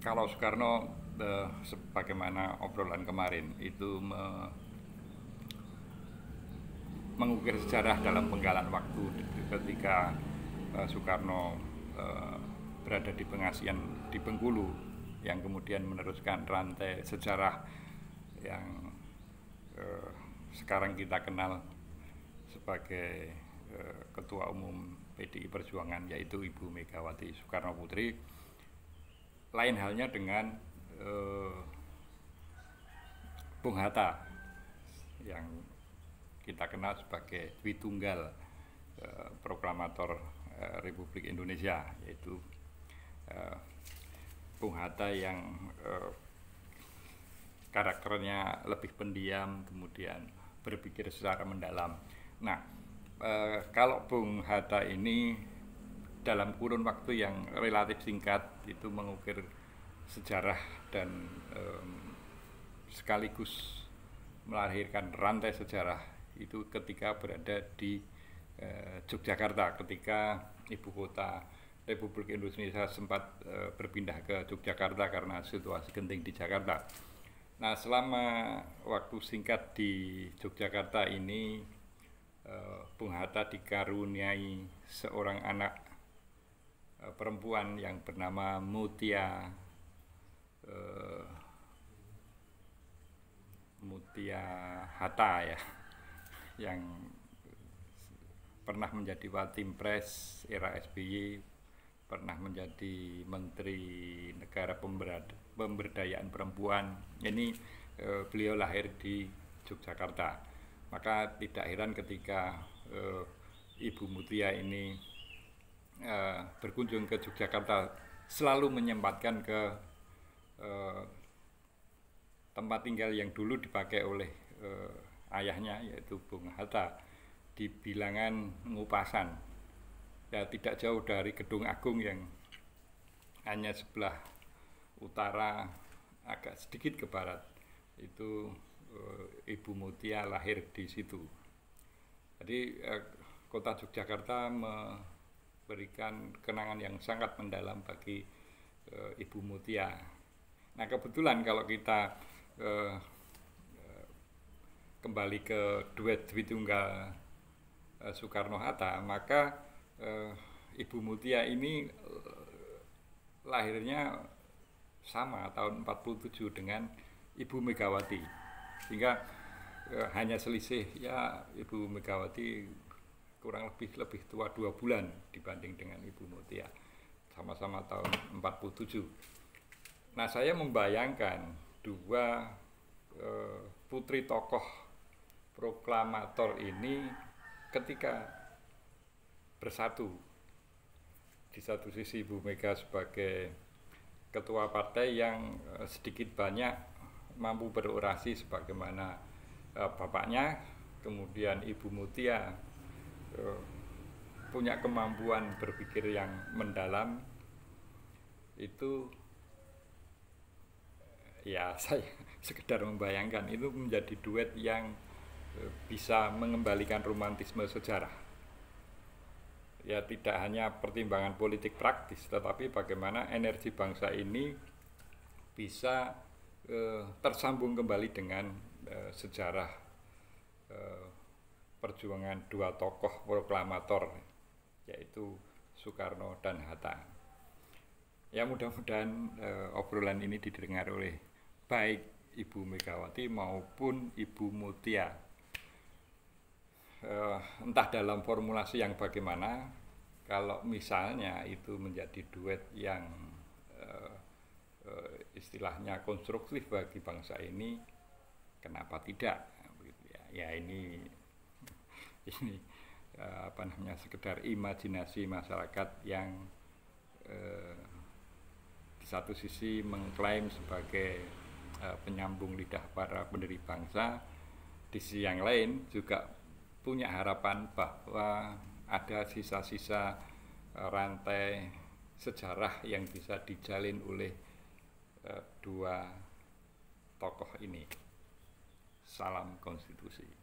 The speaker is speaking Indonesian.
Kalau Soekarno, sebagaimana obrolan kemarin itu mengukir sejarah dalam penggalan waktu ketika Soekarno berada di pengasihan di Bengkulu, yang kemudian meneruskan rantai sejarah yang eh, sekarang kita kenal sebagai Ketua Umum PDI Perjuangan, yaitu Ibu Megawati Soekarno Putri. Lain halnya dengan eh, Bung Hatta yang kita kenal sebagai Dwitunggal, proklamator Republik Indonesia, yaitu eh, Bung Hatta yang karakternya lebih pendiam, kemudian berpikir secara mendalam. Nah, kalau Bung Hatta ini dalam kurun waktu yang relatif singkat itu mengukir sejarah dan sekaligus melahirkan rantai sejarah itu ketika berada di Yogyakarta, ketika ibu kota Republik Indonesia sempat berpindah ke Yogyakarta karena situasi genting di Jakarta. Nah, selama waktu singkat di Yogyakarta ini, Bung Hatta dikaruniai seorang anak perempuan yang bernama Mutia Hatta, ya, yang pernah menjadi Watimpres era SBY, pernah menjadi Menteri Negara Pemberdayaan Perempuan. Ini beliau lahir di Yogyakarta. Maka tidak heran ketika Ibu Mutia ini berkunjung ke Yogyakarta, selalu menyempatkan ke tempat tinggal yang dulu dipakai oleh ayahnya, yaitu Bung Hatta, di bilangan Ngupasan, ya, tidak jauh dari Gedung Agung yang hanya sebelah utara, agak sedikit ke barat. Itu Ibu Mutia lahir di situ. Jadi kota Yogyakarta memberikan kenangan yang sangat mendalam bagi Ibu Mutia. Nah, kebetulan kalau kita kembali ke duet Dwitunggal Soekarno-Hatta, maka Ibu Mutia ini lahirnya sama tahun 47 dengan Ibu Megawati, sehingga hanya selisih, ya, Ibu Megawati kurang lebih tua 2 bulan dibanding dengan Ibu Mutia, sama-sama tahun 47. Nah, saya membayangkan dua putri tokoh proklamator ini ketika bersatu. Di satu sisi Ibu Mega sebagai ketua partai yang sedikit banyak mampu berorasi sebagaimana bapaknya, kemudian Ibu Mutia punya kemampuan berpikir yang mendalam. Itu, ya, saya sekedar membayangkan itu menjadi duet yang bisa mengembalikan romantisme sejarah. Ya, tidak hanya pertimbangan politik praktis, tetapi bagaimana energi bangsa ini bisa tersambung kembali dengan sejarah perjuangan dua tokoh proklamator, yaitu Soekarno dan Hatta. Ya, mudah-mudahan obrolan ini didengar oleh baik Ibu Megawati maupun Ibu Mutia. Entah dalam formulasi yang bagaimana, kalau misalnya itu menjadi duet yang istilahnya konstruktif bagi bangsa ini, kenapa tidak? Ya, ini sekedar imajinasi masyarakat yang di satu sisi mengklaim sebagai penyambung lidah para pendiri bangsa, di sisi yang lain juga punya harapan bahwa ada sisa-sisa rantai sejarah yang bisa dijalin oleh dua tokoh ini. Salam konstitusi.